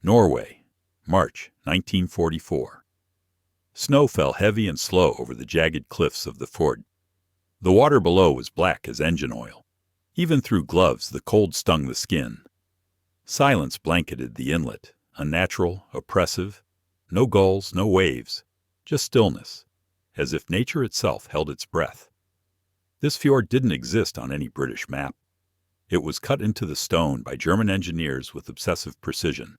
Norway, March 1944. Snow fell heavy and slow over the jagged cliffs of the fjord. The water below was black as engine oil. Even through gloves, the cold stung the skin. Silence blanketed the inlet, unnatural, oppressive. No gulls, no waves, just stillness, as if nature itself held its breath. This fjord didn't exist on any British map. It was cut into the stone by German engineers with obsessive precision.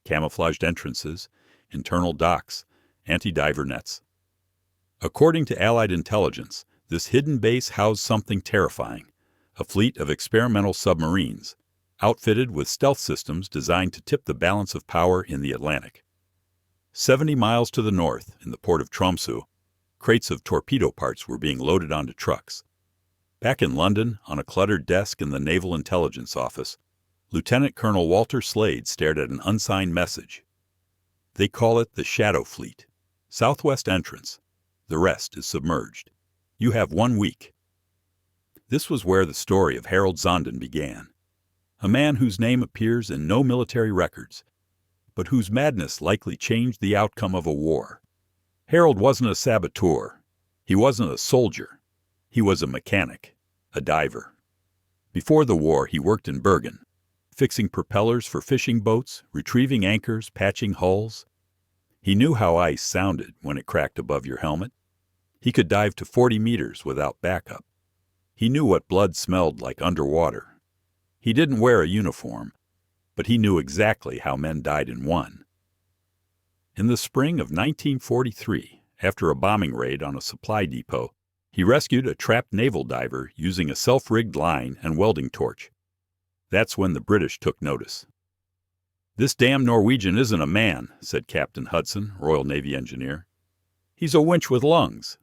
Camouflaged entrances, internal docks, anti-diver nets. According to Allied intelligence, this hidden base housed something terrifying, a fleet of experimental submarines, outfitted with stealth systems designed to tip the balance of power in the Atlantic. 70 miles to the north, in the port of Tromsø, crates of torpedo parts were being loaded onto trucks. Back in London, on a cluttered desk in the Naval Intelligence Office, Lieutenant Colonel Walter Slade stared at an unsigned message. They call it the Shadow Fleet. Southwest entrance. The rest is submerged. You have 1 week. This was where the story of Harold Zonden began. A man whose name appears in no military records, but whose madness likely changed the outcome of a war. Harold wasn't a saboteur. He wasn't a soldier. He was a mechanic, a diver. Before the war, he worked in Bergen, fixing propellers for fishing boats, retrieving anchors, patching hulls. He knew how ice sounded when it cracked above your helmet. He could dive to 40 meters without backup. He knew what blood smelled like underwater. He didn't wear a uniform, but he knew exactly how men died in one. In the spring of 1943, after a bombing raid on a supply depot, he rescued a trapped naval diver using a self-rigged line and welding torch. That's when the British took notice. "This damn Norwegian isn't a man," said Captain Hudson, Royal Navy engineer. "He's a winch with lungs."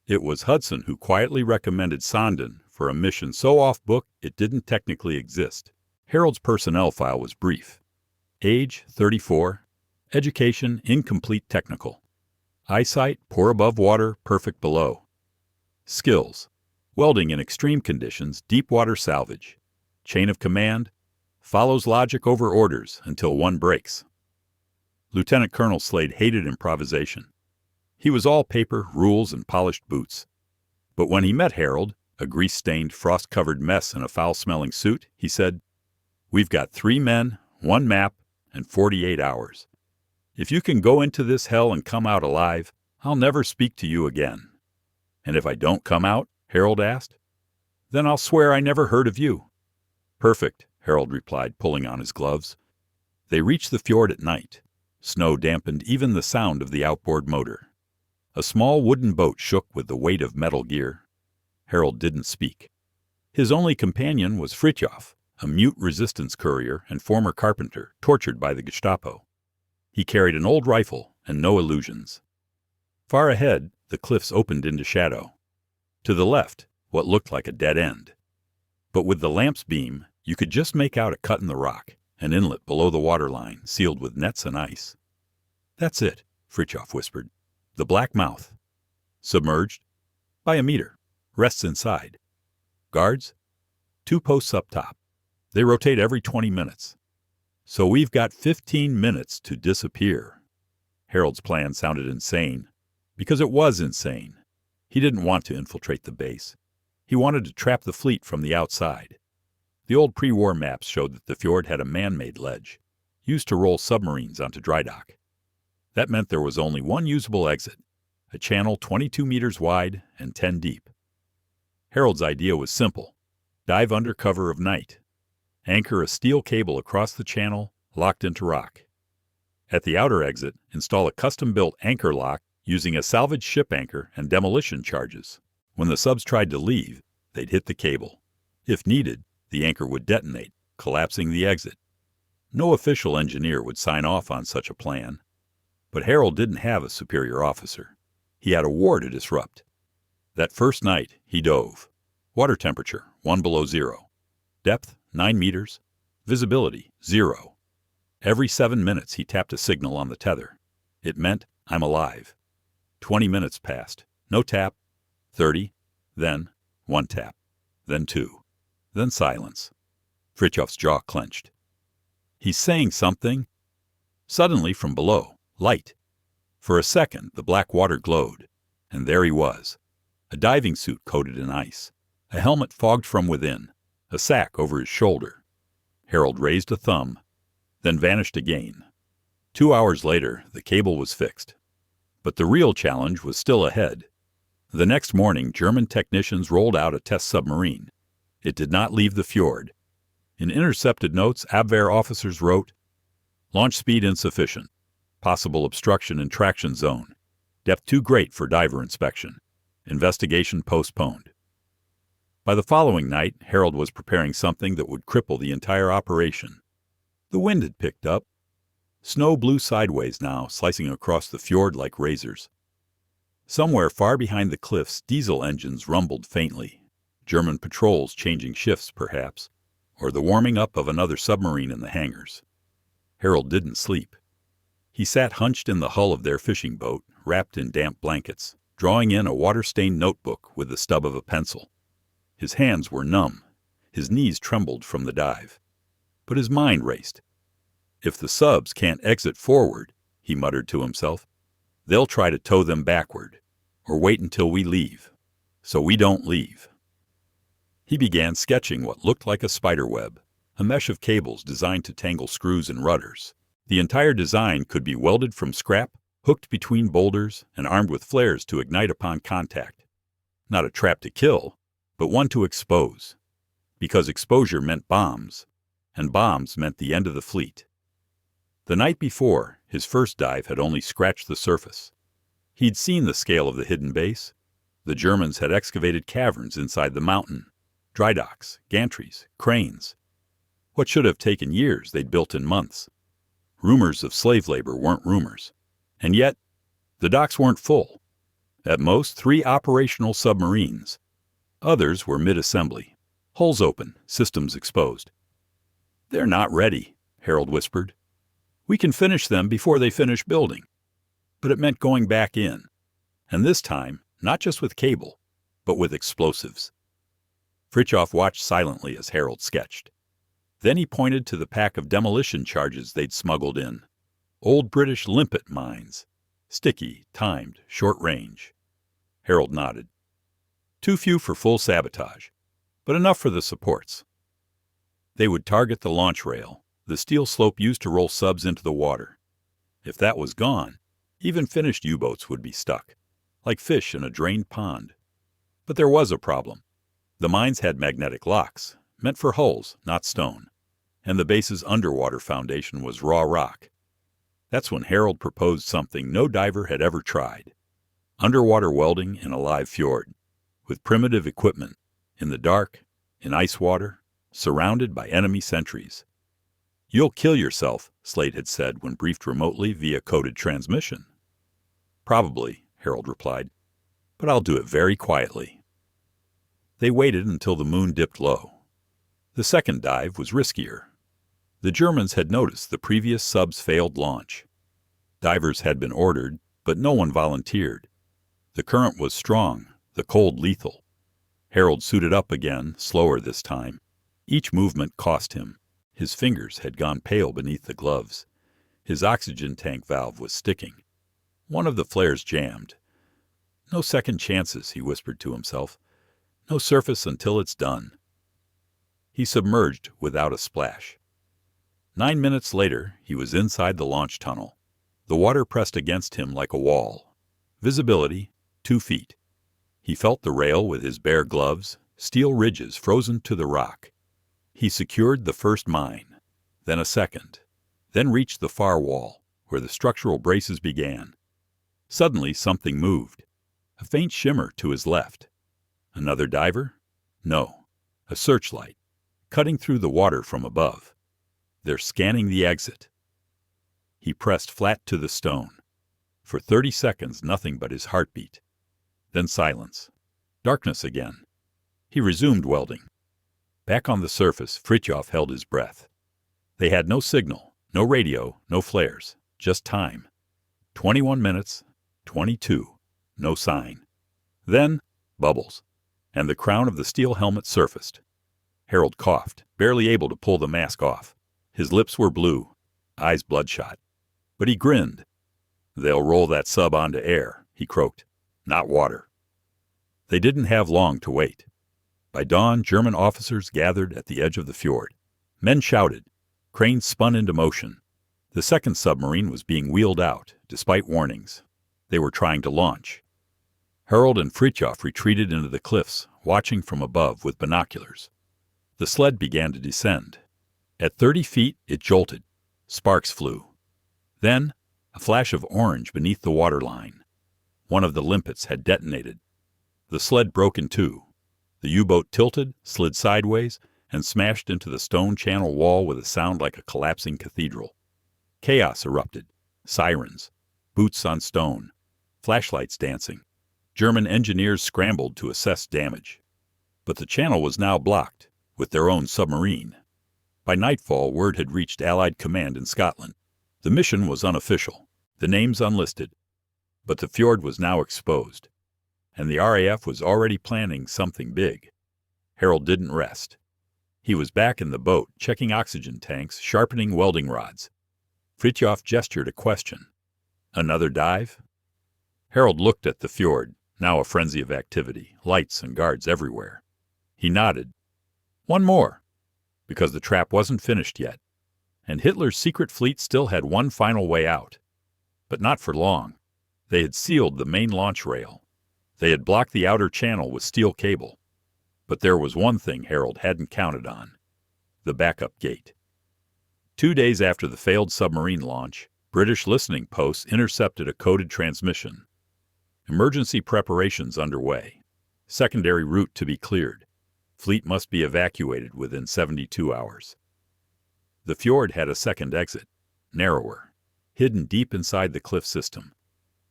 It was Hudson who quietly recommended Zonden for a mission so off-book it didn't technically exist. Harold's personnel file was brief. Age, 34. Education, incomplete technical. Eyesight, poor above water, perfect below. Skills: welding in extreme conditions, deep water salvage. Chain of command: follows logic over orders until one breaks. Lieutenant Colonel Slade hated improvisation. He was all paper, rules, and polished boots. But when he met Harold, a grease-stained, frost-covered mess in a foul-smelling suit, he said, "We've got 3 men, 1 map, and 48 hours. If you can go into this hell and come out alive, I'll never speak to you again." "And if I don't come out?" Harold asked. "Then I'll swear I never heard of you." "Perfect," Harold replied, pulling on his gloves. They reached the fjord at night. Snow dampened even the sound of the outboard motor. A small wooden boat shook with the weight of metal gear. Harold didn't speak. His only companion was Fridtjof, a mute resistance courier and former carpenter, tortured by the Gestapo. He carried an old rifle and no illusions. Far ahead, the cliffs opened into shadow. To the left, what looked like a dead end. But with the lamp's beam, you could just make out a cut in the rock, an inlet below the waterline, sealed with nets and ice. "That's it," Fridtjof whispered. "The black mouth. Submerged? By a meter. Rests inside. Guards? 2 posts up top. They rotate every 20 minutes. So we've got 15 minutes to disappear." Harold's plan sounded insane, because it was insane. He didn't want to infiltrate the base. He wanted to trap the fleet from the outside. The old pre-war maps showed that the fjord had a man-made ledge, used to roll submarines onto dry dock. That meant there was only one usable exit, a channel 22 meters wide and 10 deep. Harold's idea was simple: dive under cover of night. Anchor a steel cable across the channel, locked into rock. At the outer exit, install a custom-built anchor lock using a salvaged ship anchor and demolition charges. When the subs tried to leave, they'd hit the cable. If needed, the anchor would detonate, collapsing the exit. No official engineer would sign off on such a plan. But Harold didn't have a superior officer. He had a war to disrupt. That first night, he dove. Water temperature, 1 below 0. Depth, 9 meters. Visibility, 0. Every 7 minutes, he tapped a signal on the tether. It meant, "I'm alive." 20 minutes passed. No tap. 30. Then 1 tap. Then 2. Then silence. Fridtjof's jaw clenched. "He's saying something," Suddenly, from below, light. For a second, the black water glowed, and there he was, a diving suit coated in ice, a helmet fogged from within, a sack over his shoulder. Harold raised a thumb, then vanished again. 2 hours later, the cable was fixed. But the real challenge was still ahead. The next morning, German technicians rolled out a test submarine. It did not leave the fjord. In intercepted notes, Abwehr officers wrote, "Launch speed insufficient. Possible obstruction in traction zone. Depth too great for diver inspection. Investigation postponed." By the following night, Harold was preparing something that would cripple the entire operation. The wind had picked up. Snow blew sideways now, slicing across the fjord like razors. Somewhere far behind the cliffs, diesel engines rumbled faintly. German patrols changing shifts, perhaps, or the warming up of another submarine in the hangars. Harold didn't sleep. He sat hunched in the hull of their fishing boat, wrapped in damp blankets, drawing in a water-stained notebook with the stub of a pencil. His hands were numb. His knees trembled from the dive. But his mind raced. "If the subs can't exit forward," he muttered to himself, "they'll try to tow them backward, or wait until we leave, so we don't leave." He began sketching what looked like a spider web, a mesh of cables designed to tangle screws and rudders. The entire design could be welded from scrap, hooked between boulders, and armed with flares to ignite upon contact. Not a trap to kill, but one to expose, because exposure meant bombs, and bombs meant the end of the fleet. The night before, his first dive had only scratched the surface. He'd seen the scale of the hidden base. The Germans had excavated caverns inside the mountain, dry docks, gantries, cranes. What should have taken years they'd built in months. Rumors of slave labor weren't rumors. And yet, the docks weren't full. At most, 3 operational submarines. Others were mid-assembly, hulls open, systems exposed. "They're not ready," Harold whispered. "We can finish them before they finish building." But it meant going back in. And this time, not just with cable, but with explosives. Fritjof watched silently as Harold sketched. Then he pointed to the pack of demolition charges they'd smuggled in. Old British limpet mines. Sticky, timed, short range. Harold nodded. Too few for full sabotage, but enough for the supports. They would target the launch rail, the steel slope used to roll subs into the water. If that was gone, even finished U-boats would be stuck, like fish in a drained pond. But there was a problem. The mines had magnetic locks, meant for hulls, not stone, and the base's underwater foundation was raw rock. That's when Harold proposed something no diver had ever tried. Underwater welding in a live fjord, with primitive equipment, in the dark, in ice water, surrounded by enemy sentries. "You'll kill yourself," Slade had said when briefed remotely via coded transmission. "Probably," Harold replied, "but I'll do it very quietly." They waited until the moon dipped low. The second dive was riskier. The Germans had noticed the previous sub's failed launch. Divers had been ordered, but no one volunteered. The current was strong, the cold lethal. Harold suited up again, slower this time. Each movement cost him. His fingers had gone pale beneath the gloves. His oxygen tank valve was sticking. One of the flares jammed. "No second chances," he whispered to himself. "No surface until it's done." He submerged without a splash. 9 minutes later, he was inside the launch tunnel. The water pressed against him like a wall. Visibility, 2 feet. He felt the rail with his bare gloves, steel ridges frozen to the rock. He secured the first mine, then a second, then reached the far wall, where the structural braces began. Suddenly something moved. A faint shimmer to his left. Another diver? No. A searchlight, cutting through the water from above. They're scanning the exit. He pressed flat to the stone. For 30 seconds, nothing but his heartbeat. Then silence. Darkness again. He resumed welding. Back on the surface, Fritjof held his breath. They had no signal, no radio, no flares, just time. 21 minutes, 22, no sign. Then, bubbles, and the crown of the steel helmet surfaced. Harold coughed, barely able to pull the mask off. His lips were blue, eyes bloodshot. But he grinned. "They'll roll that sub onto air," he croaked. "Not water." They didn't have long to wait. By dawn, German officers gathered at the edge of the fjord. Men shouted. Cranes spun into motion. The second submarine was being wheeled out, despite warnings. They were trying to launch. Harold and Fritjof retreated into the cliffs, watching from above with binoculars. The sled began to descend. At 30 feet, it jolted. Sparks flew. Then, a flash of orange beneath the waterline. One of the limpets had detonated. The sled broke in two. The U-boat tilted, slid sideways, and smashed into the stone channel wall with a sound like a collapsing cathedral. Chaos erupted. Sirens. Boots on stone. Flashlights dancing. German engineers scrambled to assess damage. But the channel was now blocked, with their own submarine. By nightfall, word had reached Allied command in Scotland. The mission was unofficial, the names unlisted, but the fjord was now exposed, and the RAF was already planning something big. Harold didn't rest. He was back in the boat, checking oxygen tanks, sharpening welding rods. Fritjof gestured a question. "Another dive?" Harold looked at the fjord, now a frenzy of activity, lights and guards everywhere. He nodded. "One more," because the trap wasn't finished yet, and Hitler's secret fleet still had one final way out. But not for long. They had sealed the main launch rail. They had blocked the outer channel with steel cable. But there was one thing Harold hadn't counted on: the backup gate. 2 days after the failed submarine launch, British listening posts intercepted a coded transmission. Emergency preparations underway. Secondary route to be cleared. Fleet must be evacuated within 72 hours. The fjord had a second exit, narrower, hidden deep inside the cliff system.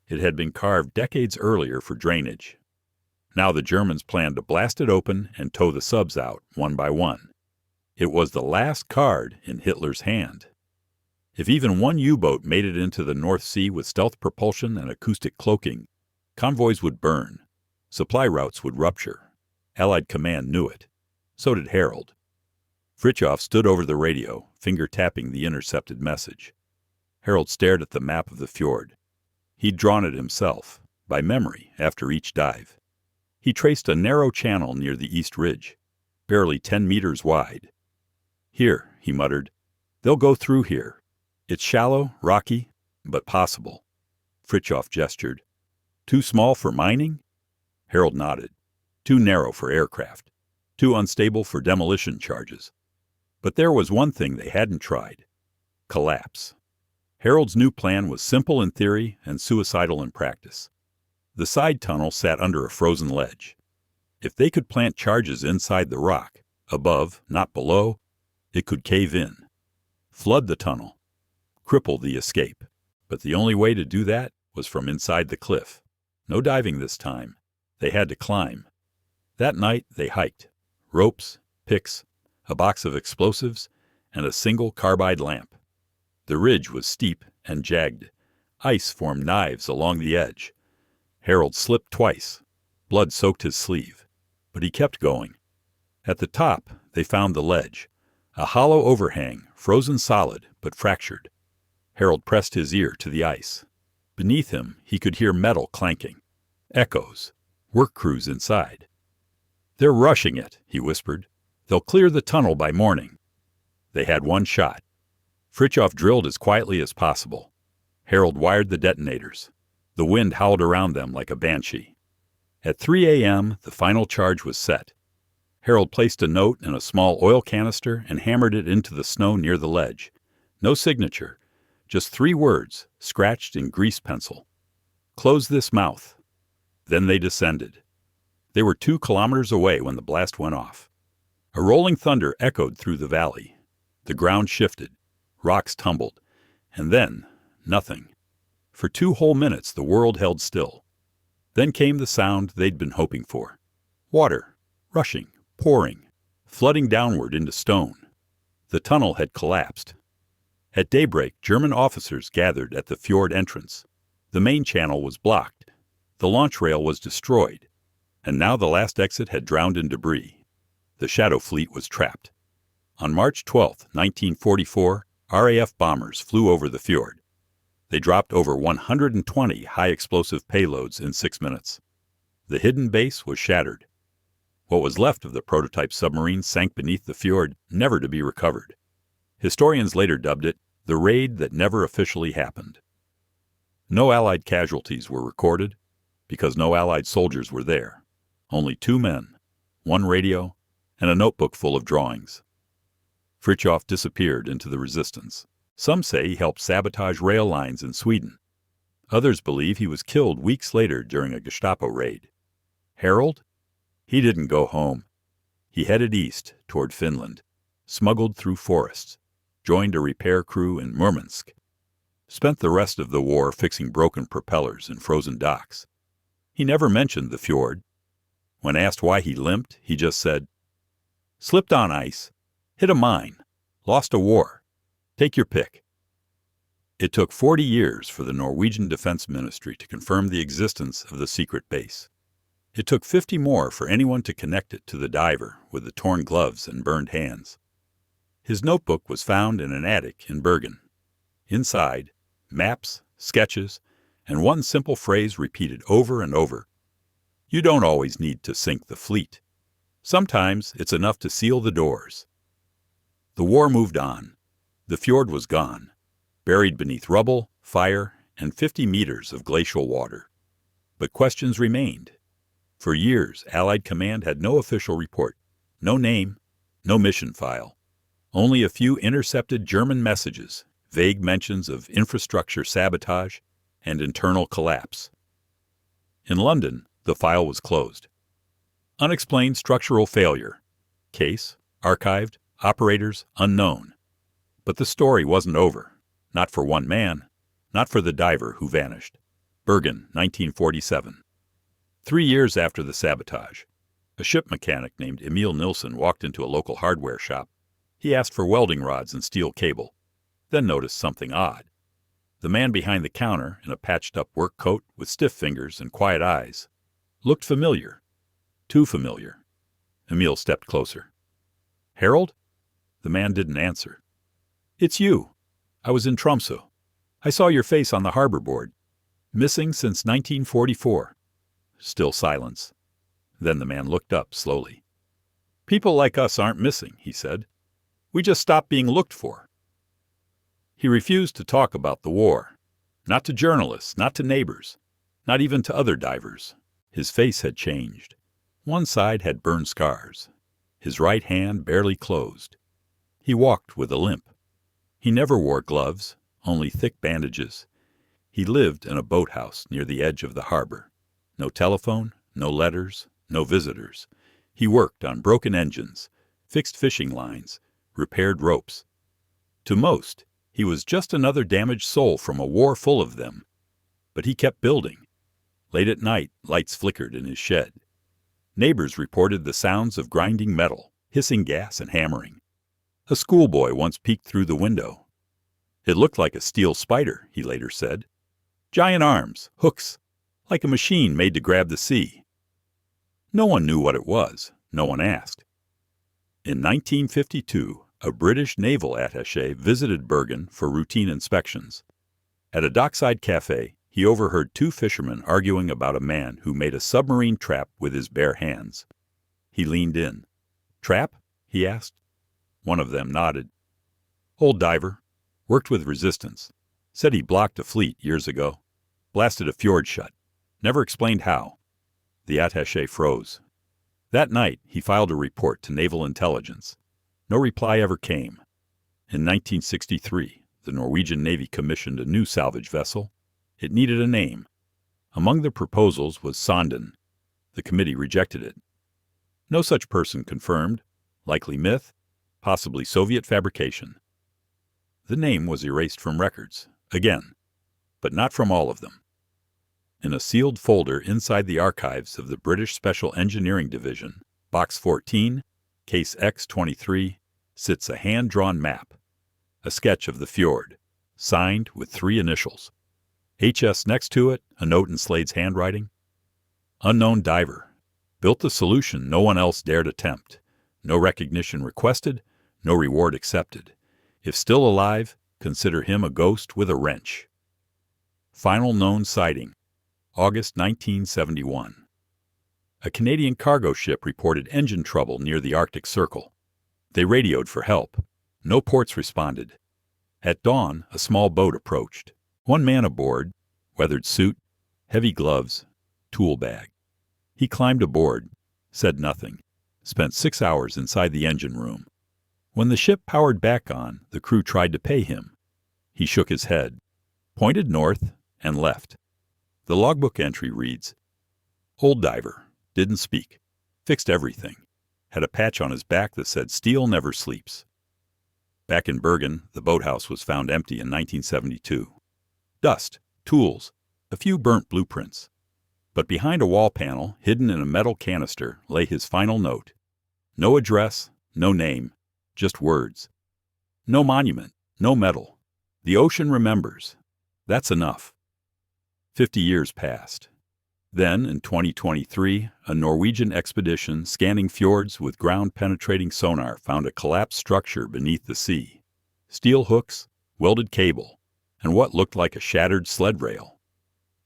It had been carved decades earlier for drainage. Now the Germans planned to blast it open and tow the subs out, one by one. It was the last card in Hitler's hand. If even one U-boat made it into the North Sea with stealth propulsion and acoustic cloaking, convoys would burn. Supply routes would rupture. Allied command knew it. So did Harold. Fritjof stood over the radio, finger-tapping the intercepted message. Harold stared at the map of the fjord. He'd drawn it himself, by memory, after each dive. He traced a narrow channel near the east ridge, barely 10 meters wide. "Here," he muttered. "They'll go through here. It's shallow, rocky, but possible." Fritjof gestured. "Too small for mining?" Harold nodded. "Too narrow for aircraft. Too unstable for demolition charges." But there was one thing they hadn't tried: collapse. Harold's new plan was simple in theory and suicidal in practice. The side tunnel sat under a frozen ledge. If they could plant charges inside the rock, above, not below, it could cave in. Flood the tunnel. Cripple the escape. But the only way to do that was from inside the cliff. No diving this time. They had to climb. That night they hiked. Ropes, picks, a box of explosives, and a single carbide lamp. The ridge was steep and jagged. Ice formed knives along the edge. Harold slipped twice. Blood soaked his sleeve. But he kept going. At the top, they found the ledge. A hollow overhang, frozen solid, but fractured. Harold pressed his ear to the ice. Beneath him, he could hear metal clanking. Echoes. Work crews inside. "They're rushing it," he whispered. "They'll clear the tunnel by morning." They had one shot. Fritjof drilled as quietly as possible. Harold wired the detonators. The wind howled around them like a banshee. At 3 a.m., the final charge was set. Harold placed a note in a small oil canister and hammered it into the snow near the ledge. No signature, just 3 words, scratched in grease pencil. "Close this mouth." Then they descended. They were 2 kilometers away when the blast went off. A rolling thunder echoed through the valley. The ground shifted. Rocks tumbled. And then, nothing. For 2 whole minutes, the world held still. Then came the sound they'd been hoping for. Water, rushing, pouring, flooding downward into stone. The tunnel had collapsed. At daybreak, German officers gathered at the fjord entrance. The main channel was blocked. The launch rail was destroyed. And now the last exit had drowned in debris. The Shadow Fleet was trapped. On March 12, 1944, RAF bombers flew over the fjord. They dropped over 120 high-explosive payloads in 6 minutes. The hidden base was shattered. What was left of the prototype submarine sank beneath the fjord, never to be recovered. Historians later dubbed it the raid that never officially happened. No Allied casualties were recorded because no Allied soldiers were there. Only 2 men, 1 radio, and a notebook full of drawings. Fritjof disappeared into the resistance. Some say he helped sabotage rail lines in Sweden. Others believe he was killed weeks later during a Gestapo raid. Harold? He didn't go home. He headed east toward Finland, smuggled through forests, joined a repair crew in Murmansk, spent the rest of the war fixing broken propellers in frozen docks. He never mentioned the fjord. When asked why he limped, he just said, "Slipped on ice, hit a mine, lost a war. Take your pick." It took 40 years for the Norwegian Defense Ministry to confirm the existence of the secret base. It took 50 more for anyone to connect it to the diver with the torn gloves and burned hands. His notebook was found in an attic in Bergen. Inside, maps, sketches, and one simple phrase repeated over and over. "You don't always need to sink the fleet. Sometimes it's enough to seal the doors." The war moved on. The fjord was gone, buried beneath rubble, fire, and 50 meters of glacial water. But questions remained. For years, Allied command had no official report, no name, no mission file. Only a few intercepted German messages, vague mentions of infrastructure sabotage and internal collapse. In London, the file was closed. Unexplained structural failure. Case, archived, operators unknown. But the story wasn't over. Not for one man, not for the diver who vanished. Bergen, 1947. 3 years after the sabotage, a ship mechanic named Emil Nilsson walked into a local hardware shop. He asked for welding rods and steel cable, then noticed something odd. The man behind the counter, in a patched-up work coat with stiff fingers and quiet eyes, looked familiar. Too familiar. Emil stepped closer. "Harold?" The man didn't answer. "It's you. I was in Tromsø. I saw your face on the harbor board. Missing since 1944. Still silence. Then the man looked up slowly. "People like us aren't missing," he said. "We just stopped being looked for." He refused to talk about the war. Not to journalists, not to neighbors, not even to other divers. His face had changed. One side had burned scars. His right hand barely closed. He walked with a limp. He never wore gloves, only thick bandages. He lived in a boathouse near the edge of the harbor. No telephone, no letters, no visitors. He worked on broken engines, fixed fishing lines, repaired ropes. To most, he was just another damaged soul from a war full of them. But he kept building. Late at night, lights flickered in his shed. Neighbors reported the sounds of grinding metal, hissing gas, and hammering. A schoolboy once peeked through the window. "It looked like a steel spider," he later said. "Giant arms, hooks, like a machine made to grab the sea." No one knew what it was. No one asked. In 1952, a British naval attaché visited Bergen for routine inspections. At a dockside cafe, he overheard 2 fishermen arguing about a man who made a submarine trap with his bare hands. He leaned in. "Trap?" he asked. One of them nodded. "Old diver. Worked with resistance. Said he blocked a fleet years ago. Blasted a fjord shut. Never explained how." The attaché froze. That night, he filed a report to Naval Intelligence. No reply ever came. In 1963, the Norwegian Navy commissioned a new salvage vessel. It needed a name. Among the proposals was Sonden. The committee rejected it. No such person confirmed. Likely myth, possibly Soviet fabrication. The name was erased from records, again, but not from all of them. In a sealed folder inside the archives of the British Special Engineering Division, Box 14, Case X-23, sits a hand-drawn map, a sketch of the fjord, signed with 3 initials. HS next to it, a note in Slade's handwriting. Unknown diver. Built a solution no one else dared attempt. No recognition requested, no reward accepted. If still alive, consider him a ghost with a wrench. Final known sighting, August 1971. A Canadian cargo ship reported engine trouble near the Arctic Circle. They radioed for help. No ports responded. At dawn, a small boat approached. One man aboard, weathered suit, heavy gloves, tool bag. He climbed aboard, said nothing, spent 6 hours inside the engine room. When the ship powered back on, the crew tried to pay him. He shook his head, pointed north, and left. The logbook entry reads, "Old diver, didn't speak, fixed everything, had a patch on his back that said steel never sleeps." Back in Bergen, the boathouse was found empty in 1972. Dust, tools, a few burnt blueprints. But behind a wall panel, hidden in a metal canister, lay his final note. No address, no name, just words. No monument, no medal. The ocean remembers. That's enough. 50 years passed. Then, in 2023, a Norwegian expedition scanning fjords with ground-penetrating sonar found a collapsed structure beneath the sea. Steel hooks, welded cable, and what looked like a shattered sled rail.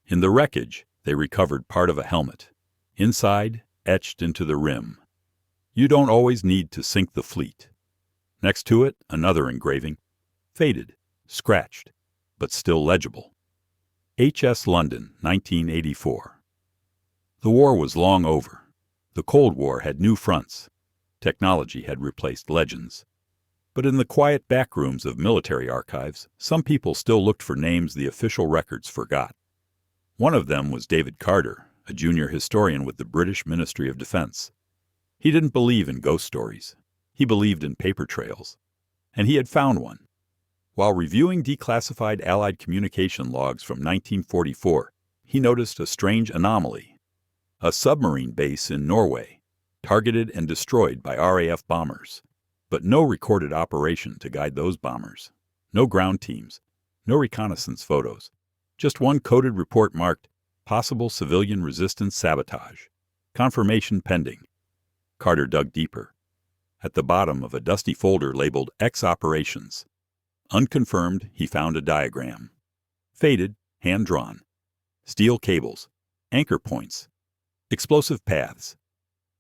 In the wreckage, they recovered part of a helmet. Inside, etched into the rim. "You don't always need to sink the fleet." Next to it, another engraving. Faded, scratched, but still legible. HS London, 1984. The war was long over. The Cold War had new fronts. Technology had replaced legends. But in the quiet back rooms of military archives, some people still looked for names the official records forgot. One of them was David Carter, a junior historian with the British Ministry of Defense. He didn't believe in ghost stories. He believed in paper trails. And he had found one. While reviewing declassified Allied communication logs from 1944, he noticed a strange anomaly. A submarine base in Norway, targeted and destroyed by RAF bombers, but no recorded operation to guide those bombers. No ground teams, no reconnaissance photos. Just one coded report marked, "Possible civilian resistance sabotage. Confirmation pending." Carter dug deeper. At the bottom of a dusty folder labeled X Operations. Unconfirmed, he found a diagram. Faded, hand-drawn. Steel cables, anchor points, explosive paths.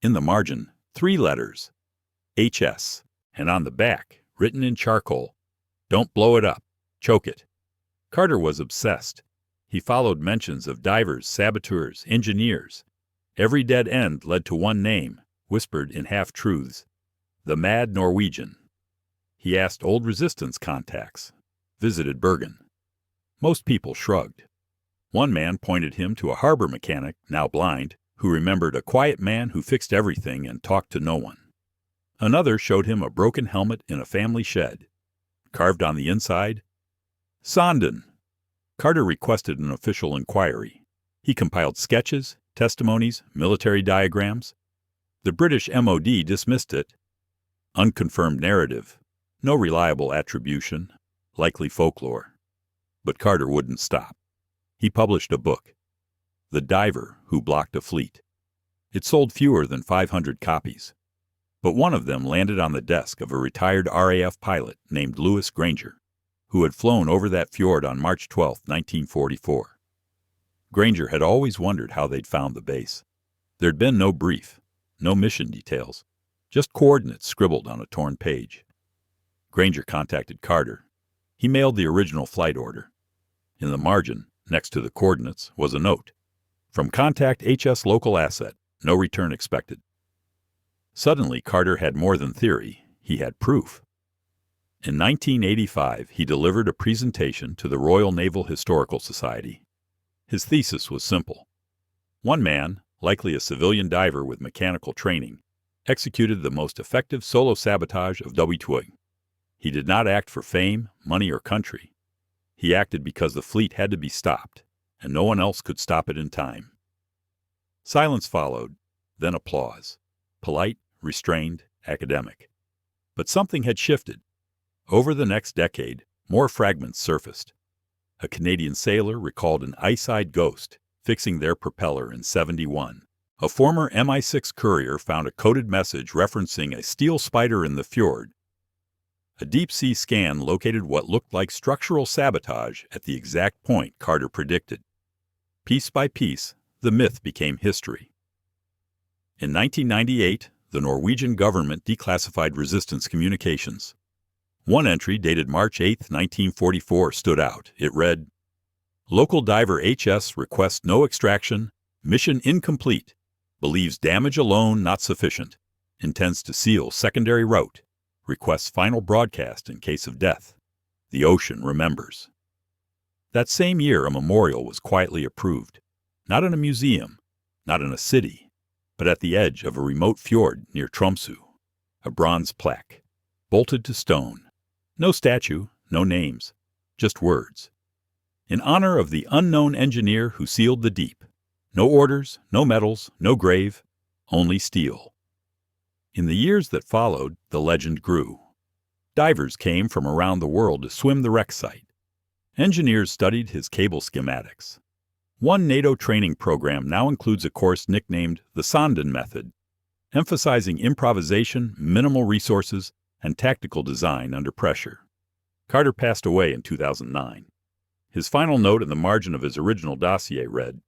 In the margin, 3 letters, HS, and on the back, written in charcoal, "Don't blow it up, choke it." Carter was obsessed. He followed mentions of divers, saboteurs, engineers. Every dead end led to one name, whispered in half-truths: the Mad Norwegian. He asked old resistance contacts, visited Bergen. Most people shrugged. One man pointed him to a harbor mechanic, now blind, who remembered a quiet man who fixed everything and talked to no one. Another showed him a broken helmet in a family shed. Carved on the inside, "Sonden." Carter requested an official inquiry. He compiled sketches, testimonies, military diagrams. The British MOD dismissed it. Unconfirmed narrative. No reliable attribution. Likely folklore. But Carter wouldn't stop. He published a book, "The Diver Who Blocked a Fleet." It sold fewer than 500 copies. But one of them landed on the desk of a retired RAF pilot named Louis Granger, who had flown over that fjord on March 12, 1944. Granger had always wondered how they'd found the base. There'd been no brief, no mission details, just coordinates scribbled on a torn page. Granger contacted Carter. He mailed the original flight order. In the margin, next to the coordinates, was a note. From contact HS local asset, no return expected. Suddenly, Carter had more than theory. He had proof. In 1985, he delivered a presentation to the Royal Naval Historical Society. His thesis was simple. One man, likely a civilian diver with mechanical training, executed the most effective solo sabotage of Twig. He did not act for fame, money, or country. He acted because the fleet had to be stopped, and no one else could stop it in time. Silence followed, then applause. Polite, restrained, academic. But something had shifted. Over the next decade, more fragments surfaced. A Canadian sailor recalled an ice-eyed ghost fixing their propeller in '71. A former MI6 courier found a coded message referencing a steel spider in the fjord. A deep-sea scan located what looked like structural sabotage at the exact point Carter predicted. Piece by piece, the myth became history. In 1998, the Norwegian government declassified resistance communications. One entry dated March 8, 1944, stood out. It read, "Local diver HS requests no extraction, mission incomplete, believes damage alone not sufficient, intends to seal secondary route, requests final broadcast in case of death. The ocean remembers." That same year, a memorial was quietly approved, not in a museum, not in a city, but at the edge of a remote fjord near Tromsø. A bronze plaque, bolted to stone. No statue, no names, just words. In honor of the unknown engineer who sealed the deep. No orders, no medals, no grave, only steel. In the years that followed, the legend grew. Divers came from around the world to swim the wreck site. Engineers studied his cable schematics. One NATO training program now includes a course nicknamed the Sonden Method, emphasizing improvisation, minimal resources, and tactical design under pressure. Carter passed away in 2009. His final note in the margin of his original dossier read,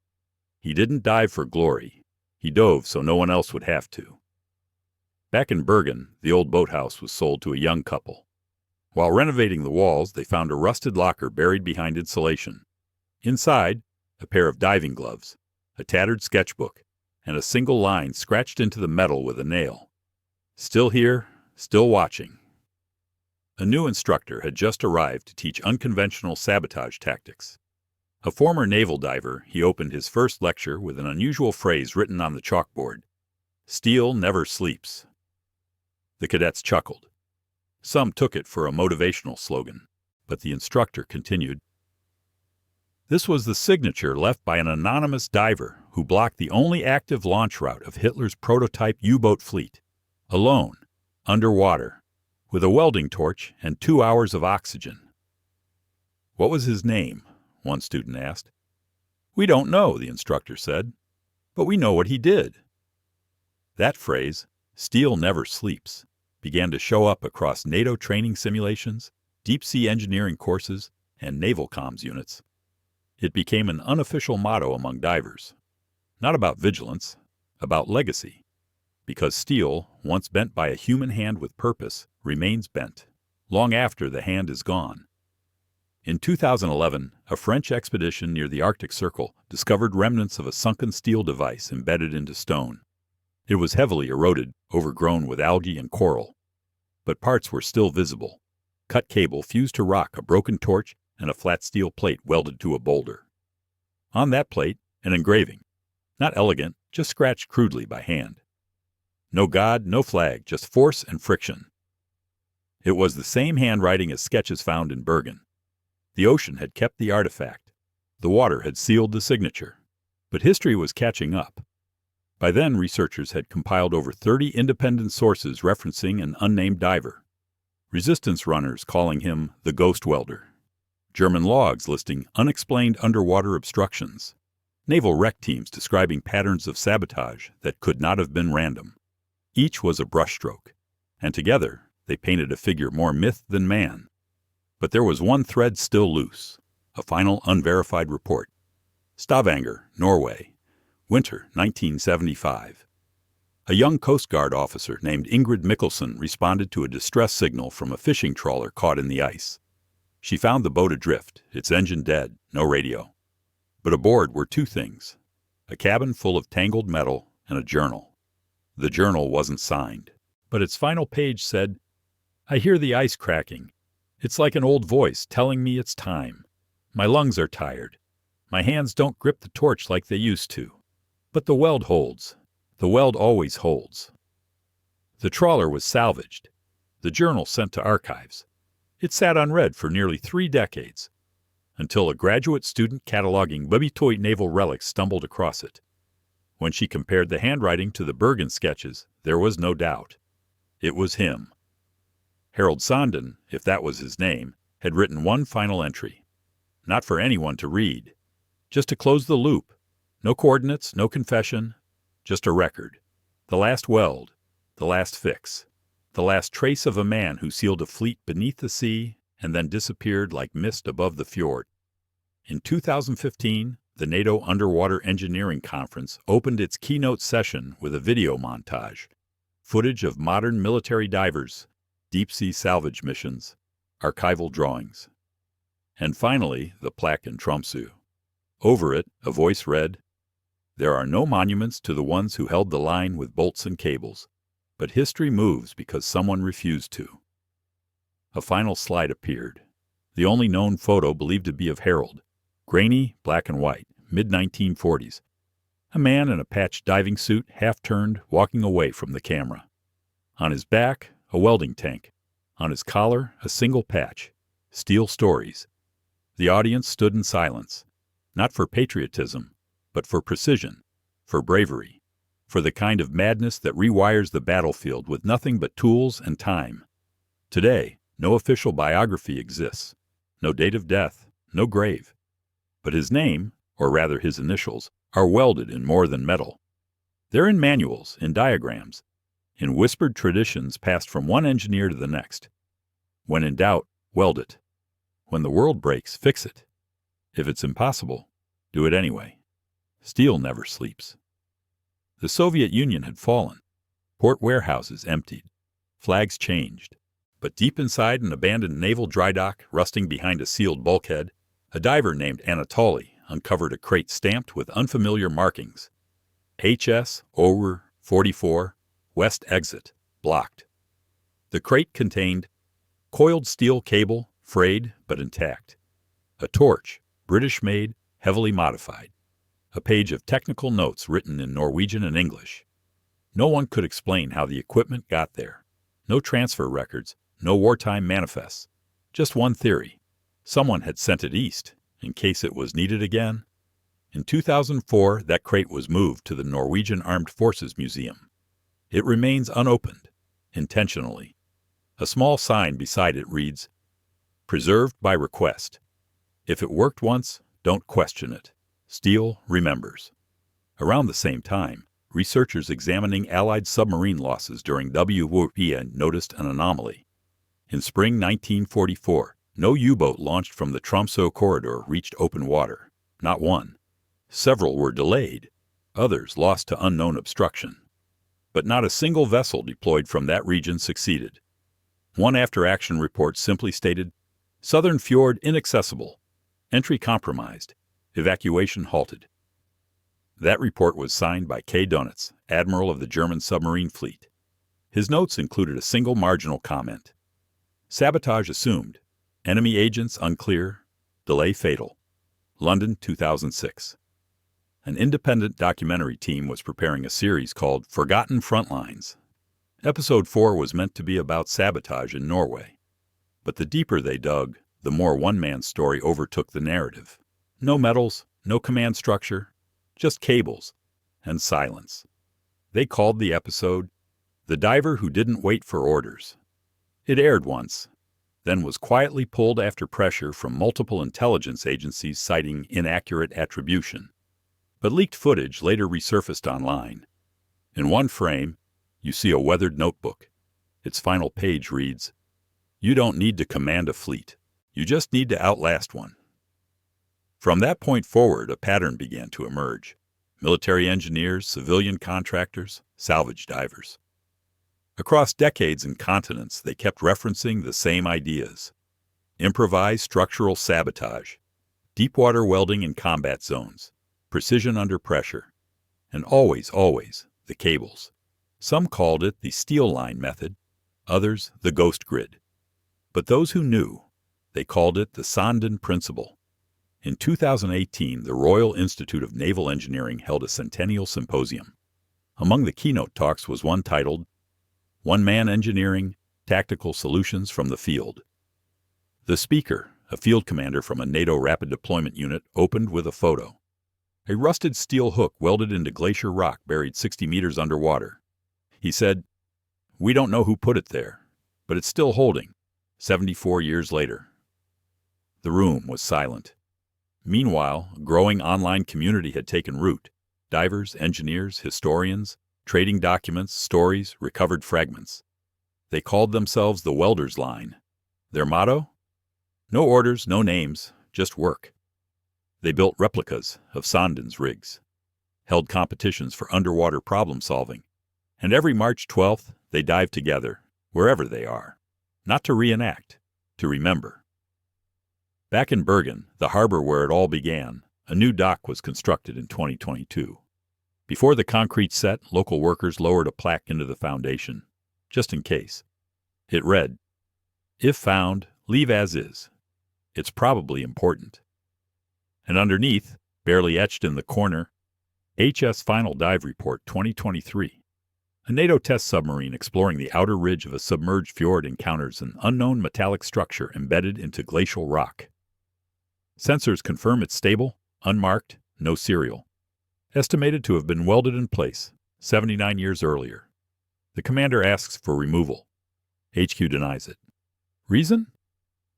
"He didn't dive for glory. He dove so no one else would have to." Back in Bergen, the old boathouse was sold to a young couple. While renovating the walls, they found a rusted locker buried behind insulation. Inside, a pair of diving gloves, a tattered sketchbook, and a single line scratched into the metal with a nail. "Still here, still watching." A new instructor had just arrived to teach unconventional sabotage tactics. A former naval diver, he opened his first lecture with an unusual phrase written on the chalkboard, "Steel never sleeps." The cadets chuckled. Some took it for a motivational slogan, but the instructor continued. This was the signature left by an anonymous diver who blocked the only active launch route of Hitler's prototype U-boat fleet, alone, underwater, with a welding torch and 2 hours of oxygen. "What was his name?" one student asked. "We don't know," the instructor said, "but we know what he did." That phrase, "Steel never sleeps," began to show up across NATO training simulations, deep-sea engineering courses, and naval comms units. It became an unofficial motto among divers. Not about vigilance, about legacy. Because steel, once bent by a human hand with purpose, remains bent, long after the hand is gone. In 2011, a French expedition near the Arctic Circle discovered remnants of a sunken steel device embedded into stone. It was heavily eroded, overgrown with algae and coral. But parts were still visible. Cut cable fused to rock, a broken torch, and a flat steel plate welded to a boulder. On that plate, an engraving. Not elegant, just scratched crudely by hand. No god, no flag, just force and friction. It was the same handwriting as sketches found in Bergen. The ocean had kept the artifact. The water had sealed the signature. But history was catching up. By then, researchers had compiled over 30 independent sources referencing an unnamed diver. Resistance runners calling him the Ghost Welder. German logs listing unexplained underwater obstructions. Naval wreck teams describing patterns of sabotage that could not have been random. Each was a brushstroke, and together they painted a figure more myth than man. But there was one thread still loose, a final unverified report. Stavanger, Norway, winter 1975. A young Coast Guard officer named Ingrid Mikkelsen responded to a distress signal from a fishing trawler caught in the ice. She found the boat adrift, its engine dead, no radio. But aboard were two things, a cabin full of tangled metal and a journal. The journal wasn't signed, but its final page said, "I hear the ice cracking. It's like an old voice telling me it's time. My lungs are tired. My hands don't grip the torch like they used to. But the weld holds. The weld always holds." The trawler was salvaged. The journal sent to archives. It sat unread for nearly 3 decades, until a graduate student cataloging Bubitoit naval relics stumbled across it. When she compared the handwriting to the Bergen sketches, there was no doubt. It was him. Harold Sonden, if that was his name, had written one final entry. Not for anyone to read. Just to close the loop. No coordinates, no confession. Just a record. The last weld. The last fix. the last trace of a man who sealed a fleet beneath the sea and then disappeared like mist above the fjord. In 2015, the NATO Underwater Engineering Conference opened its keynote session with a video montage, footage of modern military divers, deep-sea salvage missions, archival drawings. And finally, the plaque in Tromsø. Over it, a voice read, "There are no monuments to the ones who held the line with bolts and cables, but history moves because someone refused to." A final slide appeared, the only known photo believed to be of Harold, grainy, black and white, mid-1940s. A man in a patched diving suit, half-turned, walking away from the camera. On his back, a welding tank. On his collar, a single patch. Steel stories. The audience stood in silence, not for patriotism, but for precision, for bravery, for the kind of madness that rewires the battlefield with nothing but tools and time. Today, no official biography exists, no date of death, no grave. But his name, or rather his initials, are welded in more than metal. They're in manuals, in diagrams, in whispered traditions passed from one engineer to the next. When in doubt, weld it. When the world breaks, fix it. If it's impossible, do it anyway. Steel never sleeps. The Soviet Union had fallen. Port warehouses emptied. Flags changed. But deep inside an abandoned naval dry dock, rusting behind a sealed bulkhead, a diver named Anatoly uncovered a crate stamped with unfamiliar markings. HS over 44, West Exit, blocked. The crate contained coiled steel cable, frayed but intact. A torch, British-made, heavily modified. A page of technical notes written in Norwegian and English. No one could explain how the equipment got there. No transfer records, no wartime manifests. Just one theory. Someone had sent it east, in case it was needed again. In 2004, that crate was moved to the Norwegian Armed Forces Museum. It remains unopened, intentionally. A small sign beside it reads, "Preserved by request. If it worked once, don't question it. Steel remembers." Around the same time, researchers examining Allied submarine losses during WWP noticed an anomaly. In spring 1944, no U-boat launched from the Tromsø corridor reached open water. Not one. Several were delayed, others lost to unknown obstruction. But not a single vessel deployed from that region succeeded. One after-action report simply stated, "Southern fjord inaccessible. Entry compromised. Evacuation halted." That report was signed by K. Dönitz, admiral of the German submarine fleet. His notes included a single marginal comment. "Sabotage assumed. Enemy agents unclear. Delay fatal." London, 2006. An independent documentary team was preparing a series called Forgotten Frontlines. Episode 4 was meant to be about sabotage in Norway. But the deeper they dug, the more one man's story overtook the narrative. No metals, no command structure, just cables and silence. They called the episode "The Diver Who Didn't Wait for Orders." It aired once, then was quietly pulled after pressure from multiple intelligence agencies citing inaccurate attribution. But leaked footage later resurfaced online. In one frame, you see a weathered notebook. Its final page reads, "You don't need to command a fleet. You just need to outlast one." From that point forward, a pattern began to emerge. Military engineers, civilian contractors, salvage divers. Across decades and continents, they kept referencing the same ideas. Improvised structural sabotage, deepwater welding in combat zones, precision under pressure, and always, the cables. Some called it the steel line method, others the ghost grid. But those who knew, they called it the Sanden principle. In 2018, the Royal Institute of Naval Engineering held a centennial symposium. Among the keynote talks was one titled, "One-Man Engineering, Tactical Solutions from the Field." The speaker, a field commander from a NATO rapid deployment unit, opened with a photo. A rusted steel hook welded into glacier rock buried 60 meters underwater. He said, "We don't know who put it there, but it's still holding, 74 years later." The room was silent. Meanwhile, a growing online community had taken root. Divers, engineers, historians, trading documents, stories, recovered fragments. They called themselves the Welders Line. Their motto? No orders, no names, just work. They built replicas of Sonden's rigs, held competitions for underwater problem solving, and every March 12th they dive together, wherever they are, not to reenact, to remember. Back in Bergen, the harbor where it all began, a new dock was constructed in 2022. Before the concrete set, local workers lowered a plaque into the foundation, just in case. It read, "If found, leave as is. It's probably important." And underneath, barely etched in the corner, HS Final Dive Report 2023. A NATO test submarine exploring the outer ridge of a submerged fjord encounters an unknown metallic structure embedded into glacial rock. Sensors confirm it's stable, unmarked, no serial. Estimated to have been welded in place 79 years earlier. The commander asks for removal. HQ denies it. Reason?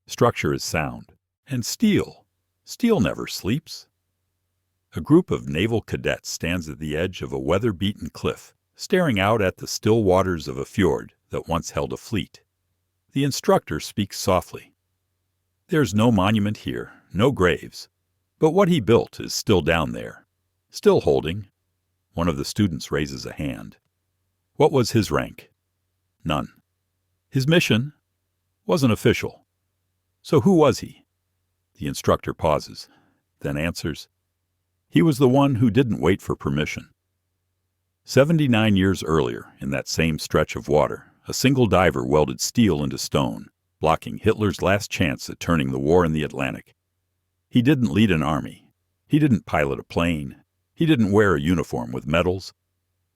Structure is sound. And steel. Steel never sleeps. A group of naval cadets stands at the edge of a weather-beaten cliff, staring out at the still waters of a fjord that once held a fleet. The instructor speaks softly. There's no monument here, no graves, but what he built is still down there, still holding. One of the students raises a hand. What was his rank? None. His mission? Wasn't official. So who was he? The instructor pauses, then answers, he was the one who didn't wait for permission. 79 years earlier, in that same stretch of water, a single diver welded steel into stone, blocking Hitler's last chance at turning the war in the Atlantic. He didn't lead an army. He didn't pilot a plane. He didn't wear a uniform with medals.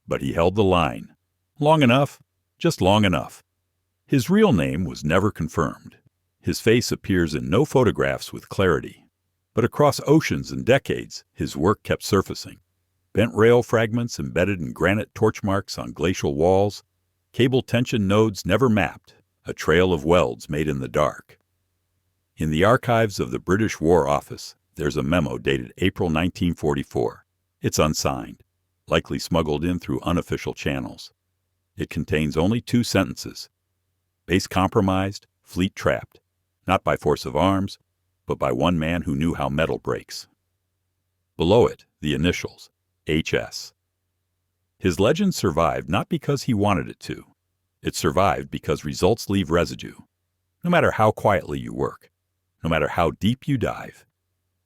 But he held the line. Long enough, just long enough. His real name was never confirmed. His face appears in no photographs with clarity. But across oceans and decades, his work kept surfacing. Bent rail fragments embedded in granite torch marks on glacial walls, cable tension nodes never mapped, a trail of welds made in the dark. In the archives of the British War Office, there's a memo dated April 1944. It's unsigned, likely smuggled in through unofficial channels. It contains only 2 sentences. Base compromised, fleet trapped, not by force of arms, but by one man who knew how metal breaks. Below it, the initials, HS. His legend survived not because he wanted it to. It survived because results leave residue. No matter how quietly you work, no matter how deep you dive.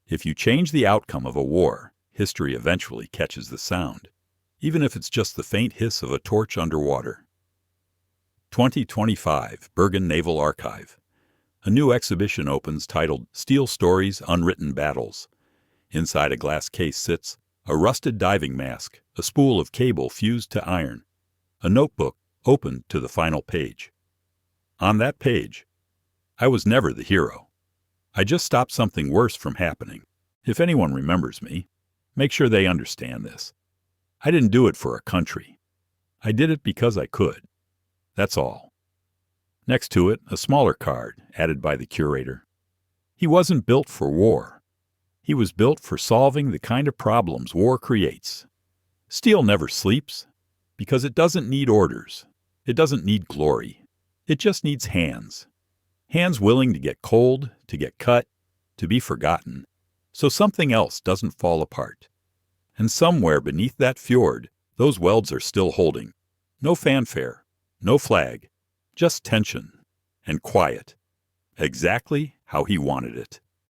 If you change the outcome of a war, history eventually catches the sound, even if it's just the faint hiss of a torch underwater. 2025 Bergen Naval Archive. A new exhibition opens titled Steel Stories, Unwritten Battles. Inside a glass case sits a rusted diving mask, a spool of cable fused to iron, a notebook opened to the final page. On that page, I was never the hero. I just stopped something worse from happening. If anyone remembers me, make sure they understand this. I didn't do it for a country. I did it because I could. That's all. Next to it, a smaller card, added by the curator. He wasn't built for war. He was built for solving the kind of problems war creates. Steel never sleeps, because it doesn't need orders. It doesn't need glory. It just needs hands. Hands willing to get cold, to get cut, to be forgotten, so something else doesn't fall apart. And somewhere beneath that fjord, those welds are still holding. No fanfare, no flag, just tension and quiet. Exactly how he wanted it.